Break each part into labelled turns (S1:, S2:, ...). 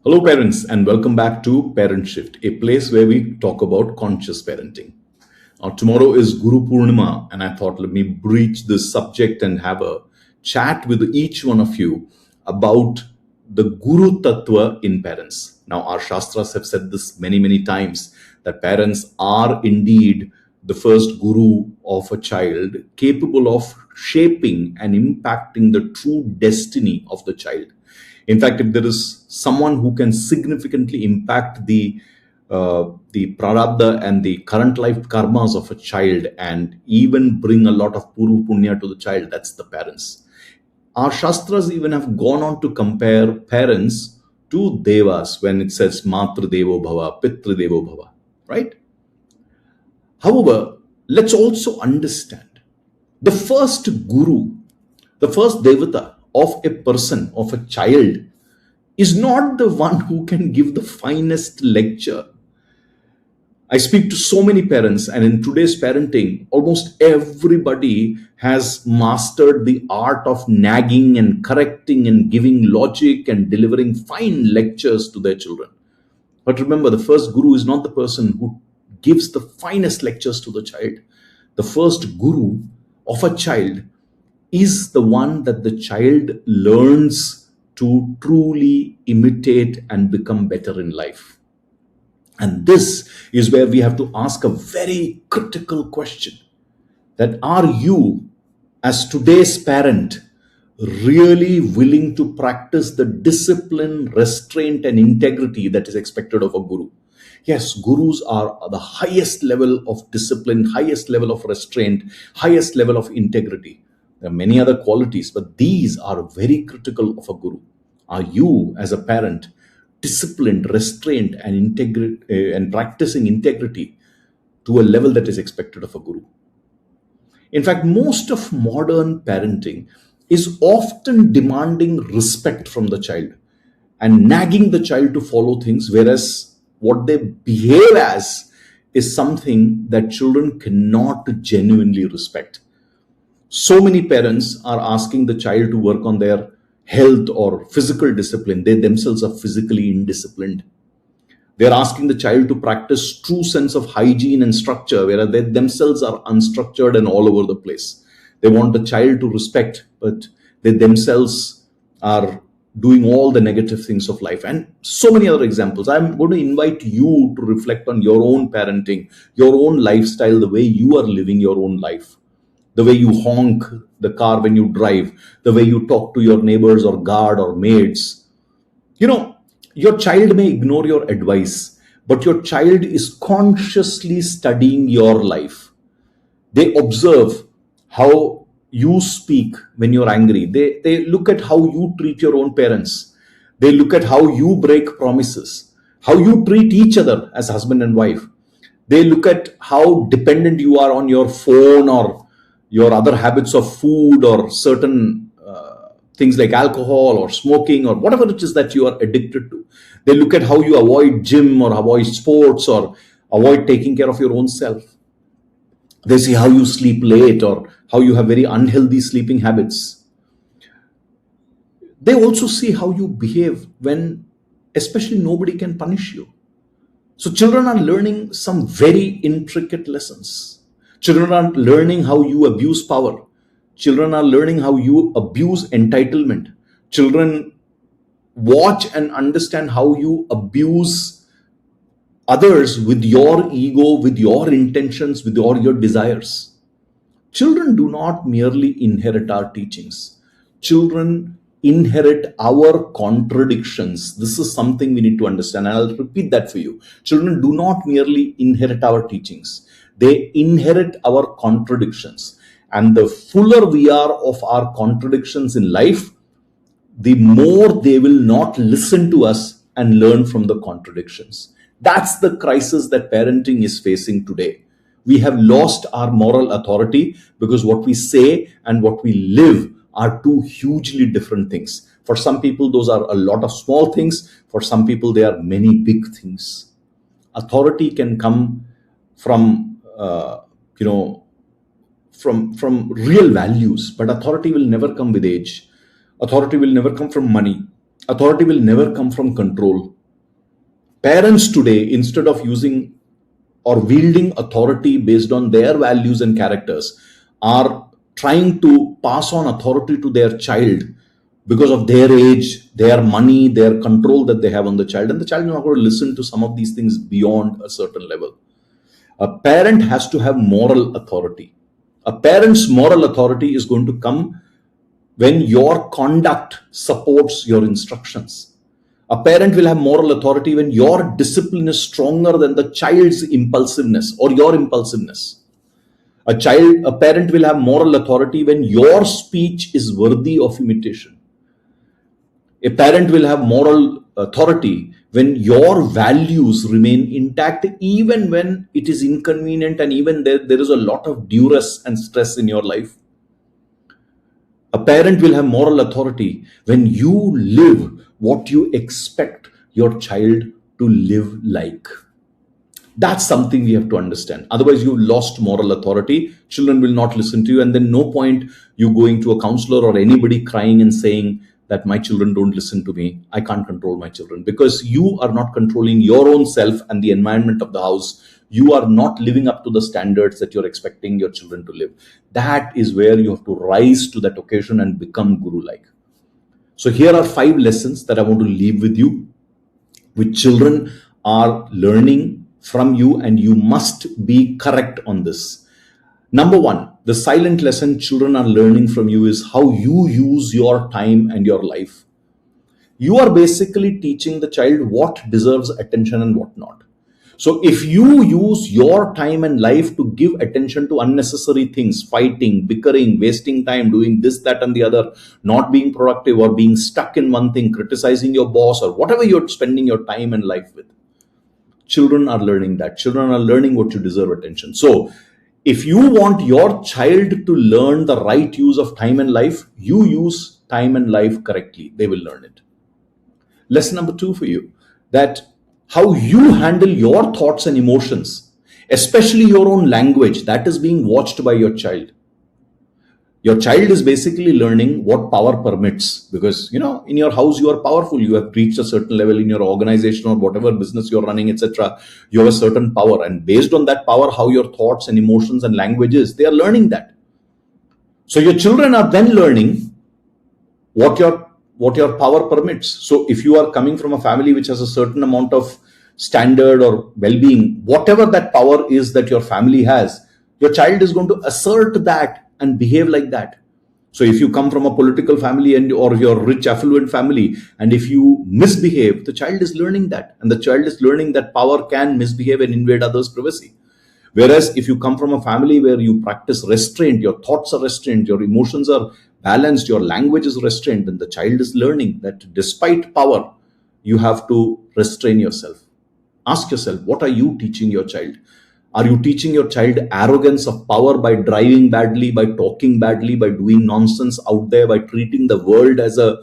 S1: Hello, parents, and welcome back to Parent Shift, a place where we talk about conscious parenting. Tomorrow is Guru Purnima, and I thought let me breach this subject and have a chat with each one of you about the Guru Tattva in parents. Now, our Shastras have said this many, many times that parents are indeed the first guru of a child, capable of shaping and impacting the true destiny of the child. In fact, if there is someone who can significantly impact the prarabdha and the current life karmas of a child and even bring a lot of puru punya to the child, that's the parents. Our Shastras even have gone on to compare parents to devas when it says Matru Devo Bhava, Pitru Devo Bhava, right? However, let's also understand the first guru, the first devata of a person, of a child, is not the one who can give the finest lecture. I speak to so many parents, and in today's parenting, almost everybody has mastered the art of nagging and correcting and giving logic and delivering fine lectures to their children. But remember, the first guru is not the person who gives the finest lectures to the child. The first guru of a child is the one that the child learns to truly imitate and become better in life. And this is where we have to ask a very critical question, that are you, as today's parent, really willing to practice the discipline, restraint, and integrity that is expected of a guru? Yes, gurus are the highest level of discipline, highest level of restraint, highest level of integrity. There are many other qualities, but these are very critical of a guru. Are you, as a parent, disciplined, restrained, and practicing integrity to a level that is expected of a guru? In fact, most of modern parenting is often demanding respect from the child and nagging the child to follow things, whereas what they behave as is something that children cannot genuinely respect. So many parents are asking the child to work on their health or physical discipline. They themselves are physically indisciplined. They're asking the child to practice true sense of hygiene and structure, whereas they themselves are unstructured and all over the place. They want the child to respect, but they themselves are doing all the negative things of life. And so many other examples. I'm going to invite you to reflect on your own parenting, your own lifestyle, the way you are living your own life. The way you honk the car when you drive, the way you talk to your neighbors or guard or maids. Your child may ignore your advice, but your child is consciously studying your life. They observe how you speak when you're angry. They look at how you treat your own parents. They look at how you break promises, how you treat each other as husband and wife. They look at how dependent you are on your phone or your other habits of food or certain things like alcohol or smoking or whatever it is that you are addicted to. They look at how you avoid gym or avoid sports or avoid taking care of your own self. They see how you sleep late or how you have very unhealthy sleeping habits. They also see how you behave when especially nobody can punish you. So children are learning some very intricate lessons. Children are learning how you abuse power. Children are learning how you abuse entitlement. Children watch and understand how you abuse others with your ego, with your intentions, with all your desires. Children do not merely inherit our teachings. Children inherit our contradictions. This is something we need to understand. And I'll repeat that for you. Children do not merely inherit our teachings. They inherit our contradictions. And the fuller we are of our contradictions in life, the more they will not listen to us and learn from the contradictions. That's the crisis that parenting is facing today. We have lost our moral authority because what we say and what we live are two hugely different things. For some people, those are a lot of small things. For some people, they are many big things. Authority can come from from real values, but authority will never come with age. Authority will never come from money. Authority will never come from control. Parents today, instead of using or wielding authority based on their values and characters, are trying to pass on authority to their child because of their age, their money, their control that they have on the child. And the child is not going to listen to some of these things beyond a certain level. A parent has to have moral authority. A parent's moral authority is going to come when your conduct supports your instructions. A parent will have moral authority when your discipline is stronger than the child's impulsiveness or your impulsiveness. A parent will have moral authority when your speech is worthy of imitation. A parent will have moral authority when your values remain intact, even when it is inconvenient and even there is a lot of duress and stress in your life. A parent will have moral authority when you live what you expect your child to live like. That's something we have to understand. Otherwise, you've lost moral authority. Children will not listen to you. And then no point you going to a counselor or anybody crying and saying that my children don't listen to me. I can't control my children, because you are not controlling your own self and the environment of the house. You are not living up to the standards that you're expecting your children to live. That is where you have to rise to that occasion and become guru-like. So here are 5 lessons that I want to leave with you, which children are learning from you, and you must be correct on this. Number 1, the silent lesson children are learning from you is how you use your time and your life. You are basically teaching the child what deserves attention and what not. So if you use your time and life to give attention to unnecessary things, fighting, bickering, wasting time, doing this, that, and the other, not being productive or being stuck in one thing, criticizing your boss or whatever you're spending your time and life with, children are learning that. Children are learning what you deserve attention. So if you want your child to learn the right use of time and life, you use time and life correctly. They will learn it. Lesson number 2 for you, that how you handle your thoughts and emotions, especially your own language, that is being watched by your child. Your child is basically learning what power permits, because in your house you are powerful. You have reached a certain level in your organization or whatever business you're running, etc. You have a certain power, and based on that power, how your thoughts and emotions and languages, they are learning that. So your children are then learning what your power permits. So if you are coming from a family which has a certain amount of standard or well-being, whatever that power is that your family has, your child is going to assert that and behave like that. So if you come from a political family or your rich affluent family, and if you misbehave, the child is learning that, and the child is learning that power can misbehave and invade others' privacy. Whereas if you come from a family where you practice restraint, your thoughts are restrained, your emotions are balanced, your language is restrained, then the child is learning that despite power, you have to restrain yourself. Ask yourself, what are you teaching your child? Are you teaching your child arrogance of power by driving badly, by talking badly, by doing nonsense out there, by treating the world as a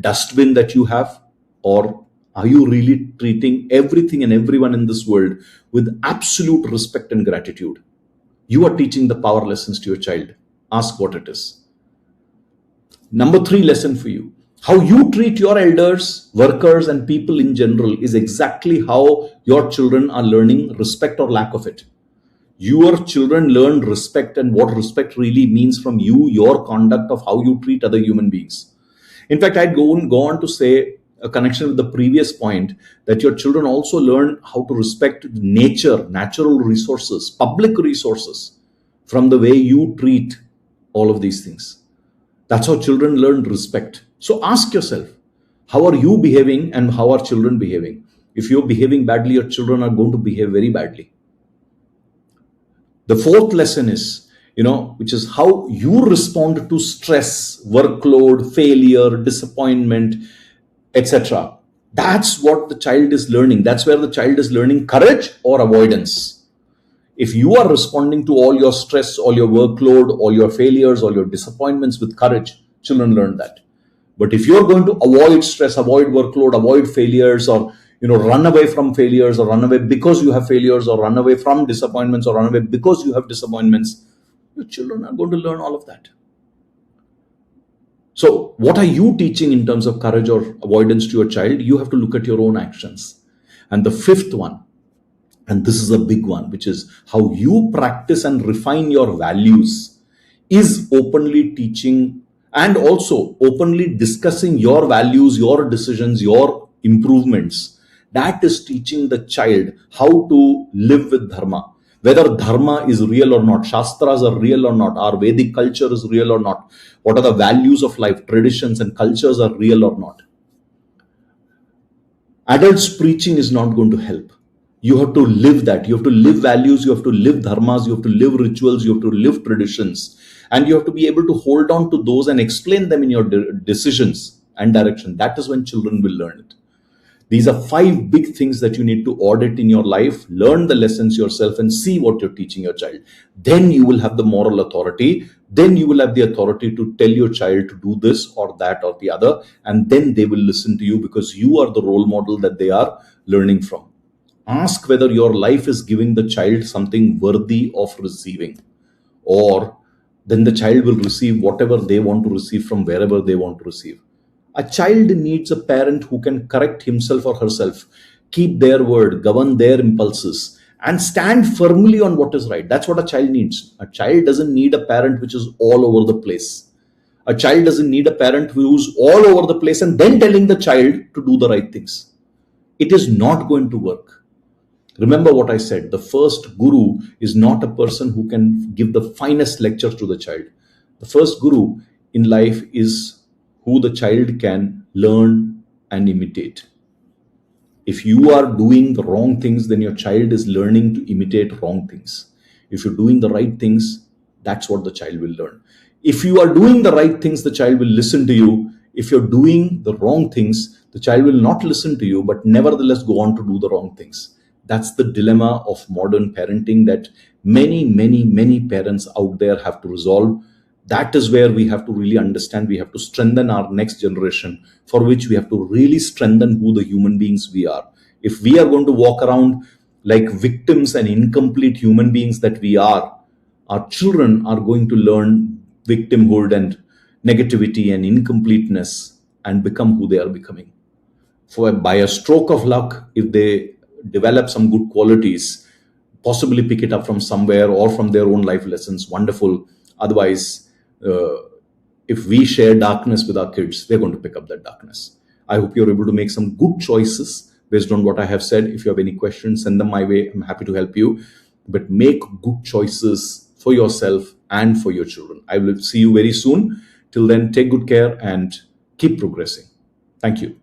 S1: dustbin that you have? Or are you really treating everything and everyone in this world with absolute respect and gratitude? You are teaching the power lessons to your child. Ask what it is. Number 3 lesson for you. How you treat your elders, workers, and people in general is exactly how your children are learning respect or lack of it. Your children learn respect and what respect really means from you, your conduct of how you treat other human beings. In fact, I'd go on to say, a connection with the previous point, that your children also learn how to respect nature, natural resources, public resources, from the way you treat all of these things. That's how children learn respect. So ask yourself, how are you behaving and how are children behaving? If you're behaving badly, your children are going to behave very badly. The 4th lesson is, which is how you respond to stress, workload, failure, disappointment, etc. That's what the child is learning. That's where the child is learning courage or avoidance. If you are responding to all your stress, all your workload, all your failures, all your disappointments with courage, children learn that. But if you're going to avoid stress, avoid workload, avoid failures, or run away from failures, or run away because you have failures, or run away from disappointments, or run away because you have disappointments, your children are going to learn all of that. So what are you teaching in terms of courage or avoidance to your child? You have to look at your own actions. And the fifth one, and this is a big one, which is how you practice and refine your values, is openly teaching and also openly discussing your values, your decisions, your improvements. That is teaching the child how to live with dharma. Whether dharma is real or not, shastras are real or not, our Vedic culture is real or not, what are the values of life, traditions and cultures are real or not. Adults preaching is not going to help. You have to live that. You have to live values, you have to live dharmas, you have to live rituals, you have to live traditions, and you have to be able to hold on to those and explain them in your decisions and direction. That is when children will learn it. These are 5 big things that you need to audit in your life. Learn the lessons yourself and see what you're teaching your child. Then you will have the moral authority. Then you will have the authority to tell your child to do this or that or the other. And then they will listen to you because you are the role model that they are learning from. Ask whether your life is giving the child something worthy of receiving, or then the child will receive whatever they want to receive from wherever they want to receive. A child needs a parent who can correct himself or herself, keep their word, govern their impulses, and stand firmly on what is right. That's what a child needs. A child doesn't need a parent which is all over the place. A child doesn't need a parent who's all over the place and then telling the child to do the right things. It is not going to work. Remember what I said, the first guru is not a person who can give the finest lecture to the child. The first guru in life is who the child can learn and imitate. If you are doing the wrong things, then your child is learning to imitate wrong things. If you're doing the right things, that's what the child will learn. If you are doing the right things, the child will listen to you. If you're doing the wrong things, the child will not listen to you, but nevertheless go on to do the wrong things. That's the dilemma of modern parenting that many parents out there have to resolve. That is where we have to really understand. We have to strengthen our next generation, for which we have to really strengthen who the human beings we are. If we are going to walk around like victims and incomplete human beings that we are, our children are going to learn victimhood and negativity and incompleteness and become who they are becoming. For by a stroke of luck, if they develop some good qualities, possibly pick it up from somewhere or from their own life lessons, wonderful. Otherwise, if we share darkness with our kids, they're going to pick up that darkness. I hope you're able to make some good choices based on what I have said. If you have any questions, send them my way. I'm happy to help you. But make good choices for yourself and for your children. I will see you very soon. Till then, take good care and keep progressing. Thank you.